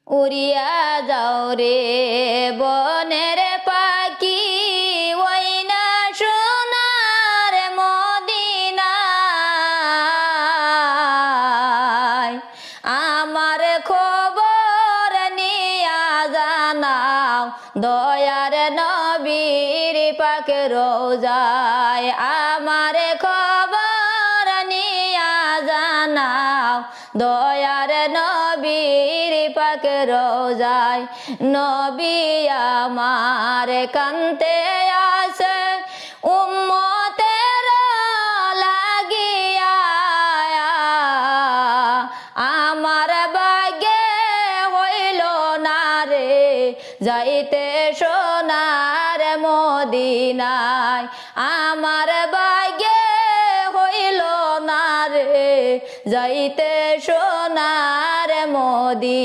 উড়িয়া যাও রে বনের পাখি ওই না সোনার মদিনায় আমার খবর নিয়া জানাও দয়ার নবীর পাক রোজায় আমার খবর নিয়া জানাও দয়ার নবীর পাক রোজায় নবী আমার কান্তে আসে উম্মতের লাগিয়া আমার বাগে হইল না রে যাইতে সোনার মদিনায় আমার বাগে হইল না রে যাইতে সোনার মদিনায়।